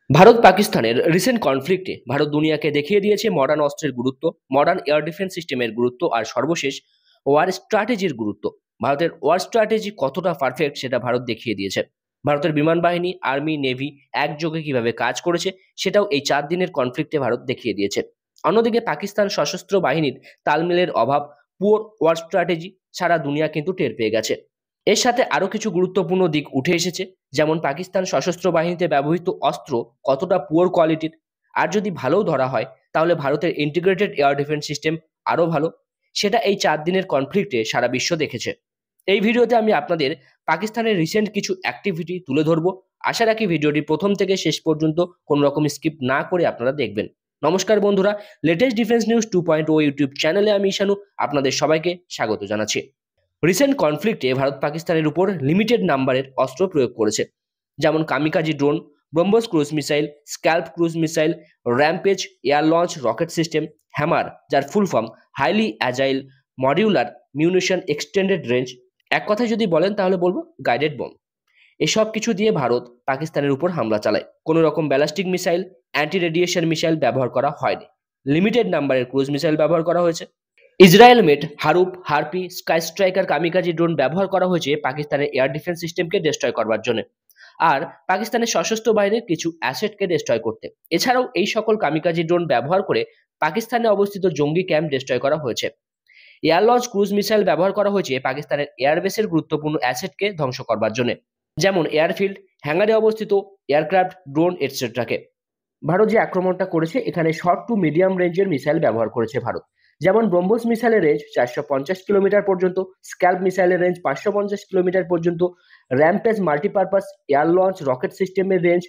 ভারত পাকিস্তানের রিসেন্ট কনফ্লিক্টে ভারত দুনিয়াকে দেখিয়ে দিয়েছে মডার্ন অস্ত্রের গুরুত্ব, মডার্ন এয়ার ডিফেন্স সিস্টেমের গুরুত্ব আর সর্বশেষ ওয়ার স্ট্র্যাটেজির গুরুত্ব। ভারতের ওয়ার স্ট্র্যাটেজি কতটা পারফেক্ট সেটা ভারত দেখিয়ে দিয়েছে। ভারতের বিমান বাহিনী, আর্মি, নেভি একযোগে কিভাবে কাজ করেছে সেটাও এই 4 দিনের কনফ্লিক্টে ভারত দেখিয়ে দিয়েছে। অন্যদিকে পাকিস্তান সশস্ত্র বাহিনীর তালমেলের অভাব, পুয়ার ওয়ার স্ট্র্যাটেজি সারা দুনিয়া কিন্তু টের পেয়ে গেছে। এর সাথে আরো কিছু গুরুত্বপূর্ণ দিক উঠে এসেছে, যেমন পাকিস্তান সশস্ত্র বাহিনীতে ব্যবহৃত অস্ত্র কতটা পুয়ার কোয়ালিটির। আর যদি ভালোও ধরা হয় তাহলে ভারতের ইন্টিগ্রেটেড এয়ার ডিফেন্স সিস্টেম আরো ভালো। সেটা এই 4 দিনের কনফ্লিক্টে সারা বিশ্ব দেখেছে। এই ভিডিওতে আমি আপনাদের পাকিস্তানের রিসেন্ট কিছু অ্যাক্টিভিটি তুলে ধরবো। আশা রাখি ভিডিওটি প্রথম থেকে শেষ পর্যন্ত কোনো রকম স্কিপ না করে আপনারা দেখবেন। নমস্কার বন্ধুরা, লেটেস্ট ডিফেন্স নিউজ 2.0 ইউটিউব চ্যানেলে আমি ঈশানু আপনাদের সবাইকে স্বাগত জানাচ্ছি। রিসেন্ট কনফ্লিক্টে ভারত পাকিস্তানের উপর লিমিটেড নাম্বারের অস্ত্র প্রয়োগ করেছে, যেমন kamikaze drone, BrahMos cruise missile, SCALP cruise missile, Rampage air launch rocket system, Hammer যার full form highly agile modular munition extended range. এক কথায় যদি বলেন তাহলে বলবো গাইডেড বম। এসব কিছু দিয়ে ভারত পাকিস্তানের উপর হামলা চালায়। কোনো রকম ballistic missile, anti radiation missile ব্যবহার করা হয়নি। লিমিটেড নাম্বারের ক্রুজ মিসাইল ব্যবহার করা হয়েছে। Israel made Harop, Harpy, Sky Striker kamikaze drone ব্যবহার করা হয়েছে পাকিস্তানের এয়ার ডিফেন্স সিস্টেমকে ডিস্ট্রয় করবার জন্য, আর পাকিস্তানের সশস্ত্র বাহিনীর কিছু অ্যাসেটকে ডিস্ট্রয় করতে। এছাড়াও এই সকল কামিকাজি ড্রোন ব্যবহার করে পাকিস্তানে অবস্থিত জঙ্গি ক্যাম্প ডিস্ট্রয় করা হয়েছে। এয়ার লঞ্চ ক্রুজ মিসাইল ব্যবহার করা হয়েছে পাকিস্তানের এয়ারবেসের গুরুত্বপূর্ণ অ্যাসেটকে ধ্বংস করবার জন্য, যেমন এয়ারফিল্ড, হ্যাঙ্গারে অবস্থিত এয়ারক্রাফট, ড্রোন এটসেট্রাকে। ভারত যে আক্রমণটা করেছে এখানে শর্ট টু মিডিয়াম রেঞ্জের মিসাইল ব্যবহার করেছে ভারত, যেমন ব্রহ্মোস মিসাইলের রেঞ্জ 450 কিলোমিটার পর্যন্ত, স্ক্যাল্প মিসাইলের রেঞ্জ 550 কিলোমিটার পর্যন্ত, rampage multipurpose air launch rocket সিস্টেমের রেঞ্জ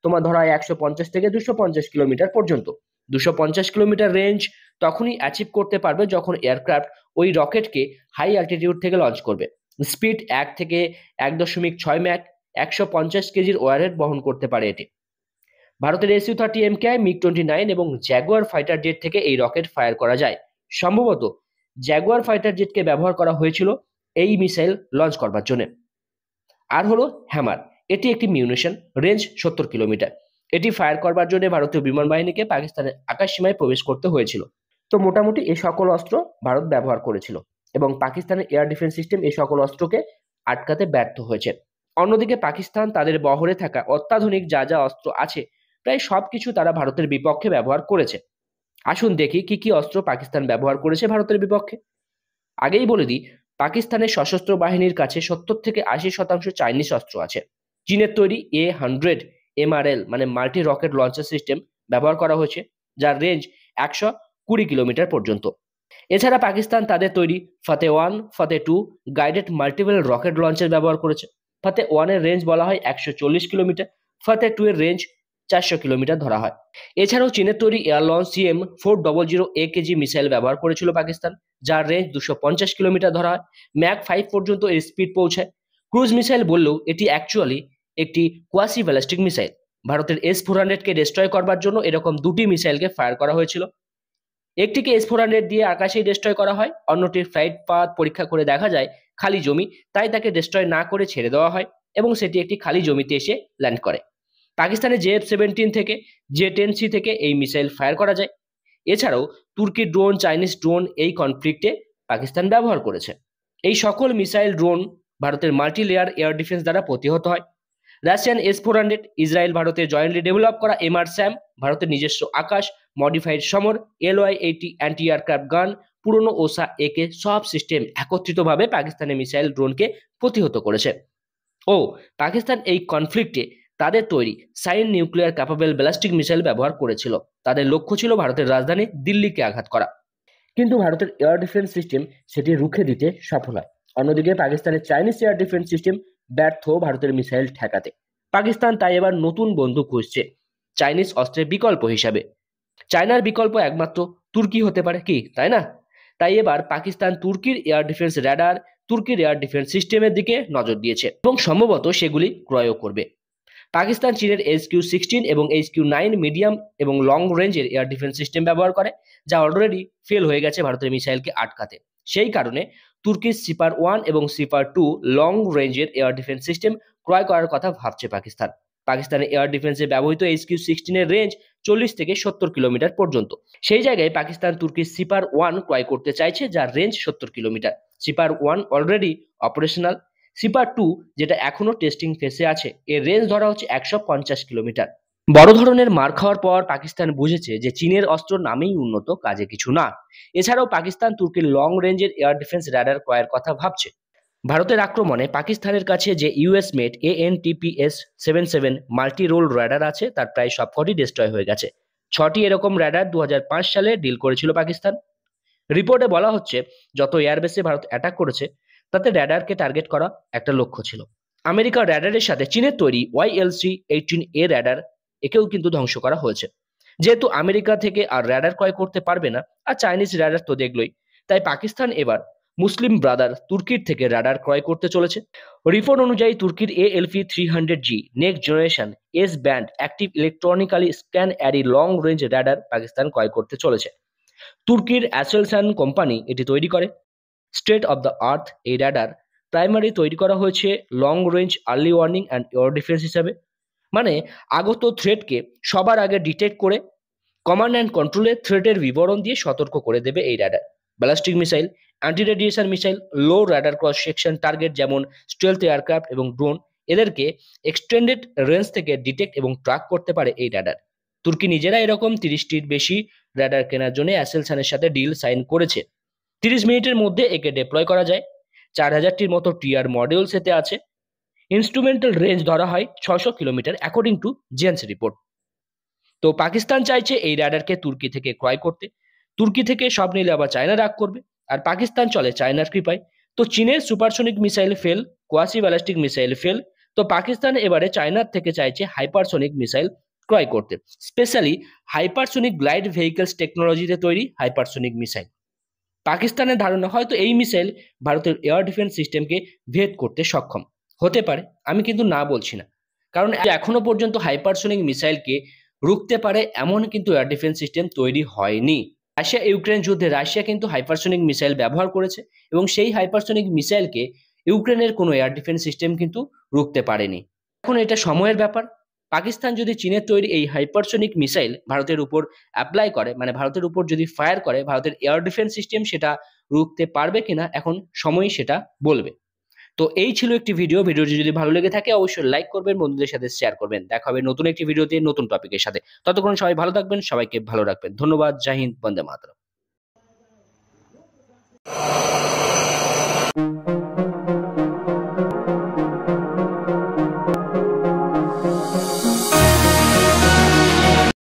তোমার ধরা হয় 150 থেকে 250 কিলোমিটার পর্যন্ত। 250 কিলোমিটার রেঞ্জ তখনই অ্যাচিভ করতে পারবে যখন এয়ারক্রাফট ওই রকেটকে হাই অ্যাল্টিটিউড থেকে লঞ্চ করবে। স্পিড 1 থেকে 1.6 ম্যাক, 150 কেজির ওয়ারহেড বহন করতে পারে এটি। ভারতের SU-30 MKI, MiG-29 এবং জ্যাগুয়ার ফাইটার জেট থেকে এই রকেট ফায়ার করা যায়। সম্ভবত জ্যাগুয়ার ফাইটার জেটকে ব্যবহার করা হয়েছিল এই মিসাইল লঞ্চ করবার জন্য। আর হলো হ্যামার, এটি একটি মিউনিশন, রেঞ্জ 70 কিলোমিটার। এটি ফায়ার করবার জন্য ভারতীয় বিমান বাহিনীকে পাকিস্তানের আকাশ সীমায় প্রবেশ করতে হয়েছিল। তো মোটামুটি এই সকল অস্ত্র ভারত ব্যবহার করেছিল এবং পাকিস্তানের এয়ার ডিফেন্স সিস্টেম এই সকল অস্ত্রকে আটকাতে ব্যর্থ হয়েছে। অন্যদিকে পাকিস্তান তাদের বহরে থাকা অত্যাধুনিক যা যা অস্ত্র আছে প্রায় সবকিছু তারা ভারতের বিপক্ষে ব্যবহার করেছে। আসুন দেখি কি কি অস্ত্র পাকিস্তান ব্যবহার করেছে ভারতের বিপক্ষে। আগেই বলে দিই, পাকিস্তানের সশস্ত্র বাহিনীর কাছে 70 থেকে 80% চাইনিজ অস্ত্র আছে। চীনের তৈরি A-100 MRL মানে মাল্টি রকেট লঞ্চার সিস্টেম ব্যবহার করা হয়েছে, যার রেঞ্জ 120 কিলোমিটার পর্যন্ত। এছাড়া পাকিস্তান তাদের তৈরি ফাতে-1, ফাতে-2 গাইডেড মাল্টিপল রকেট লঞ্চার ব্যবহার করেছে। ফাতে-1 এর রেঞ্জ বলা হয় 140 কিলোমিটার, ফাতে-2 এর রেঞ্জ 400 কিলোমিটার ধরা হয়। এছাড়াও চীনের তৈরি air launch CM-400 AKG missile ব্যবহার করেছিল পাকিস্তান, যার রেঞ্জ 250 কিলোমিটার ধরা হয়। ম্যাক 5 পর্যন্ত এর স্পিড পৌঁছায়। ক্রুজ মিসাইল বললেও এটি অ্যাকচুয়ালি একটি কোয়াসি ব্যালিস্টিক মিসাইল। ভারতের S-400কে ডিস্ট্রয় করবার জন্য এরকম দুটি মিসাইলকে ফায়ার করা হয়েছিল। একটিকে S-400 দিয়ে আকাশেই ডিস্ট্রয় করা হয়, অন্যটির ফ্লাইট পাথ পরীক্ষা করে দেখা যায় খালি জমি, তাই তাকে ডিস্ট্রয় না করে ছেড়ে দেওয়া হয় এবং সেটি একটি খালি জমিতে এসে ল্যান্ড করে। পাকিস্তানের JF-17 থেকে, J-10C থেকে এই মিসাইল ফায়ার করা যায়। এছাড়াও তুর্কি ড্রোন, চাইনিজ ড্রোন এই কনফ্লিক্টে পাকিস্তান ব্যবহার করেছে। এই সকল মিসাইল ড্রোন ভারতের মাল্টি লেয়ার এয়ার ডিফেন্স দ্বারা প্রতিহত হয়। রাশিয়ান S-400, ইসরায়েল ভারতে জয়েন্টলি ডেভেলপ করা MR-SAM, ভারতের নিজস্ব আকাশ মডিফাইড সমর LY-80 অ্যান্টি এয়ারক্রাফট গান, পুরনো ওসা AK সব সিস্টেম একত্রিতভাবে পাকিস্তানের মিসাইল ড্রোনকে প্রতিহত করেছে। ও পাকিস্তান এই কনফ্লিক্টে তাদের তৈরি সাইন নিউক্লিয়ার ক্যাপাবল ব্যালিস্টিক মিসাইল ব্যবহার করেছিল। তাদের লক্ষ্য ছিল ভারতের রাজধানী দিল্লিকে আঘাত করা, কিন্তু ভারতের এয়ার ডিফেন্স সিস্টেম সেটি রুখে দিতে সফল হয়। অন্যদিকে পাকিস্তানের চাইনিজ এয়ার ডিফেন্স সিস্টেম ব্যর্থ ভারতের মিসাইল ঠেকাতে। পাকিস্তান তাই এবার নতুন বন্ধু খুঁজছে চাইনিজ অস্ত্রের বিকল্প হিসাবে। চায়নার বিকল্প একমাত্র তুর্কি হতে পারে, কি তাই না? তাই এবার পাকিস্তান তুর্কির এয়ার ডিফেন্স র্যাডার, তুর্কির এয়ার ডিফেন্স সিস্টেমের দিকে নজর দিয়েছে এবং সম্ভবত সেগুলি ক্রয়ও করবে। পাকিস্তান চীনের HQ-16 এবং HQ-9 মিডিয়াম এবং লং রেঞ্জের এয়ার ডিফেন্স সিস্টেম ব্যবহার করে, যা অলরেডি ফেল হয়ে গেছে ভারতের মিসাইলকে আটকাতে। সেই কারণে তুর্কির সিপার-1 এবং সিপার-2 লং রেঞ্জের এয়ার ডিফেন্স সিস্টেম ক্রয় করার কথা ভাবছে পাকিস্তান। পাকিস্তানের এয়ার ডিফেন্সে ব্যবহৃত HQ-16 এর রেঞ্জ 40 থেকে 70 কিলোমিটার পর্যন্ত। সেই জায়গায় পাকিস্তান তুর্কির সিপার 1 ক্রয় করতে চাইছে, যার range 70 kilometre. Sipper 1 already operational. Sipper 2 যেটা এখনো টেস্টিং ফেসে আছে, এর রেঞ্জ ধরা হচ্ছে 150 কিলোমিটার। বড় ধরনের মার খাওয়ার পর পাকিস্তান বুঝেছে যে চীনের অস্ত্র নামেই উন্নত, কাজে কিছু না। এছাড়াও পাকিস্তান তুর্কির লং রেঞ্জের এয়ার ডিফেন্স রাডার ক্রয়ের কথা ভাবছে। ভারতের আক্রমণে পাকিস্তানের কাছে যে US made ANTPS-77 multi role radar আছে, তার প্রায় সবকটি ডিস্ট্রয় হয়ে গেছে। 6টি এরকম রাডার 2005 সালে ডিল করেছিল পাকিস্তান। রিপোর্টে বলা হচ্ছে, যত এয়ারবেসে ভারত অ্যাটাক করেছে তাতে রাডারকে টার্গেট করা একটা লক্ষ্য ছিল। আমেরিকার রাডারের সাথে চীনের তৈরি YLC-18A রাডার, একেও কিন্তু ধ্বংস করা হয়েছে। যেহেতু আমেরিকা থেকে আর রাডার ক্রয় করতে পারবে না, আর চাইনিজ রাডার তো দেখলই, তাই পাকিস্তান এবার মুসলিম ব্রাদার তুর্কির থেকে রাডার ক্রয় করতে চলেছে। রিপোর্ট অনুযায়ী তুর্কির ALP-300G next generation S band active electronically scan array long range radar Pakistan ক্রয় করতে চলেছে। তুর্কির অ্যাসেলসান কোম্পানি এটি তৈরি করে। স্টেট অফ দ্য আর্থ এই রাডার প্রাইমারি তৈরি করা হয়েছে long range early warning and air defence হিসাবে, মানে আগত থ্রেটকে সবার আগে ডিটেক্ট করে কমান্ড অ্যান্ড কন্ট্রোলে থ্রেটের বিবরণ দিয়ে সতর্ক করে দেবে এই radar. Ballistic missile, anti radiation missile, low radar cross section target যেমন স্টেলথ এয়ারক্রাফট এবং ড্রোন, এদেরকে এক্সটেন্ডেড রেঞ্জ থেকে ডিটেক্ট এবং ট্র্যাক করতে পারে এই রাডার। তুর্কি নিজেরা এরকম 30টির বেশি রাডার কেনার জন্য অ্যাসেলসানের সাথে ডিল সাইন করেছে। 30 মিনিটের মধ্যে একে ডিপ্লয় করা যায়। 4000টির মতো টিআর মডিউলস এতে আছে। ইনস্ট্রুমেন্টাল রেঞ্জ ধরা হয় 600 kilometre according to Jane's report. তো পাকিস্তান চাইছে এই রাডারকে তুর্কি থেকে ক্রয় করতে। তুর্কি থেকে সব নিলে আবার চায়না রাগ করবে, আর পাকিস্তান চলে চায়নার কৃপায়। তো চীনের supersonic missile fail, quasi ballistic missile fail, তো পাকিস্তান এবারে চায়নার থেকে চাইছে হাইপারসনিক মিসাইল ক্রয় করতে, স্পেশালি হাইপারসনিক গ্লাইড ভেহিকলস টেকনোলজিতে তৈরি হাইপারসনিক মিসাইল। পাকিস্তানের ধারণা হয়তো এই মিসাইল ভারতের এয়ার ডিফেন্স সিস্টেমকে ভেদ করতে সক্ষম হতে পারে। আমি কিন্তু না বলছি না, কারণ এখনো পর্যন্ত হাইপারসনিক মিসাইলকে রুখতে পারে এমন কিন্তু এয়ার ডিফেন্স সিস্টেম তৈরি হয়নি। রাশিয়া ইউক্রেন যুদ্ধে রাশিয়া কিন্তু হাইপারসনিক মিসাইল ব্যবহার করেছে, এবং সেই হাইপারসনিক মিসাইলকে ইউক্রেনের কোনো এয়ার ডিফেন্স সিস্টেম কিন্তু রুখতে পারেনি। এখন এটা সময়ের ব্যাপার। পাকিস্তান যদি চীনের তৈরি এই হাইপারসনিক মিসাইল ভারতের উপর অ্যাপ্লাই করে, মানে ভারতের উপর যদি ফায়ার করে, ভারতের এয়ার ডিফেন্স সিস্টেম সেটা রুখতে পারবে কিনা এখন সময় সেটা বলবে। তো এই ছিল একটি ভিডিওটি যদি ভালো লেগে থাকে অবশ্যই লাইক করবেন, বন্ধুদের সাথে শেয়ার করবেন। দেখা হবে নতুন একটি ভিডিওতে নতুন টপিকের সাথে। ততক্ষণ সবাই ভালো থাকবেন, সবাইকে ভালো রাখবেন। ধন্যবাদ। জয় হিন্দ, বন্দে মাতরম।